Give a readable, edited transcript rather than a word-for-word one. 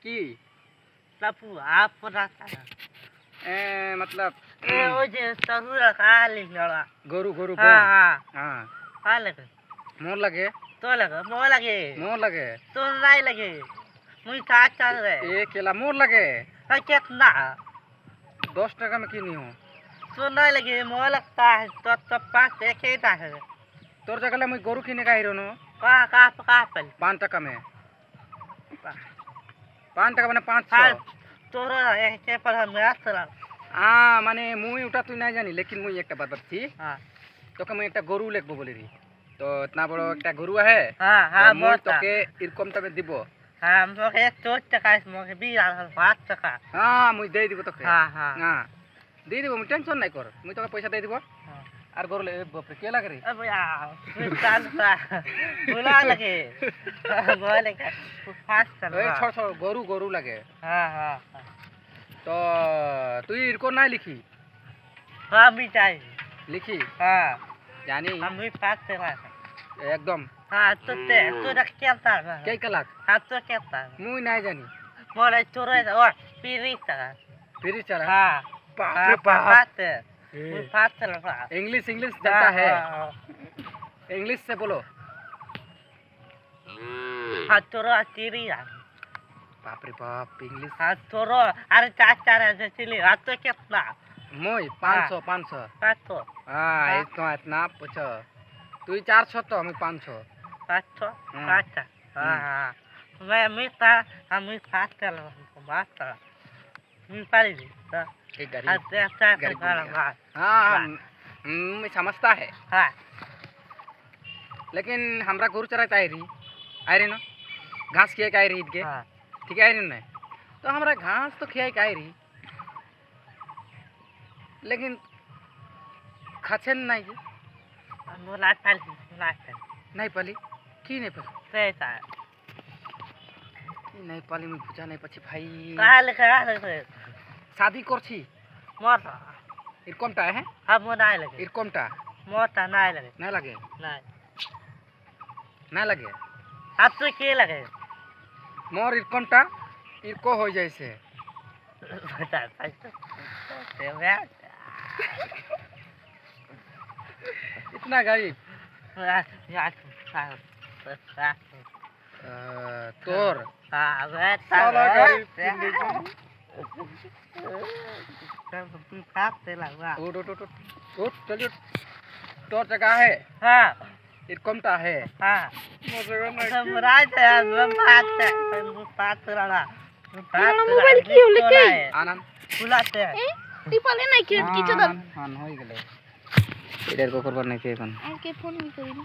কি तपू आप पता मतलब वो जे तरुरा काली लड़ा গরু গরু हाँ हाँ हाँ हाँ लगे मोर लगे तो लगे मो लगे मोर लगे तो नहीं लगे मुझे साथ चल रहे एक केला मोर लगे कितना 10 টাকা में किनी हो तो नहीं लगे मो लगता है तो पास देखे है তোর জায়গালে মুই গরু কিনে গাইরো ন कहाँ पल 5 টাকা में 5 টাকা মানে 500 तोरा एक पर हम रास्ता মানে মুই ওটা তুই না জানি লেকিন মুই একটা বাত বলছি हाँ তোকে মুই একটা গরু লেখবো বলি রি তো ইতনা বড় একটা গরু আছে हाँ हाँ মুই मोटा তোকে এরকম টাকা দিব हाँ मोके 100 टका मोके 20 टका হ্যাঁ মুই দেই দিব তোকে हाँ हाँ হ্যাঁ দেই দিব মুই টেনশন নাই কর মুই তোকে পয়সা দেই দিব हाँ। আর গরু বাপ রে কে লাগে রে अब यार मिसाल सा बुला लगे बोले का फास्ट चल ওই ছোট ছোট গরু গরু লাগে हाँ हाँ তো তুই এরকম নাই লিখি हाँ भी चाहिए লিখি हाँ জানি हम भी फास्ट चला একদম हाँ तो रख क्या था কে কালাক हाँ तो क्या था মুই নাই জানি बोले चोरे और पीरी चला ফিরি চালা हाँ बाप हाँ रे बाप फास्ट फास्ट चला इंग्लिश इंग्लिश जानता है इंग्लिश से बोलो हाँ चोरो चीरी बाप रे बाप इंग्लिश हाँ चोरो अरे चाचा रहे चिली हाँ तो कितना मोई 500 500 500 हाँ इतना पूछ तू 400 तो मैं 500 500 हाँ। अच्छा हाँ हाँ मैं हम फास्ट चला बात चला मैं पारी एक गाड़ी अच्छा गाड़ी अच्छा हाँ हाँ मैं समझता है हाँ लेकिन हमरा गुरु चराता है री ना घास खिया के आई रही के हाँ ठीक है नहीं तो हमरा घास तो खिया के आई रही लेकिन खाछन नहीं जे बोला पाली नहीं पाली की नहीं पाली सेता की नहीं पाली मैं बुझा नहीं पछी भाई कहाँ लिखे शादी करछी मोटा इरकमटा है हम वो नहीं लगे इरकमटा मोटा नहीं लगे ना लगे नहीं ना लगे अब तो के लगे मोर इरकमटा इरको हो जैसे बता इतना गरीब तोर साला गरीब उठ उठ उठ उठ चल उठ तोर जगह है हाँ इरकमटा है हाँ मोर जगह नहीं मोबाइल की होले के आनंद बुलाते हैं তুই পালে নাই কি কিছু দাও হান হই গেলে এটার কো করবার নাই এখন আমাকে ফোন করি না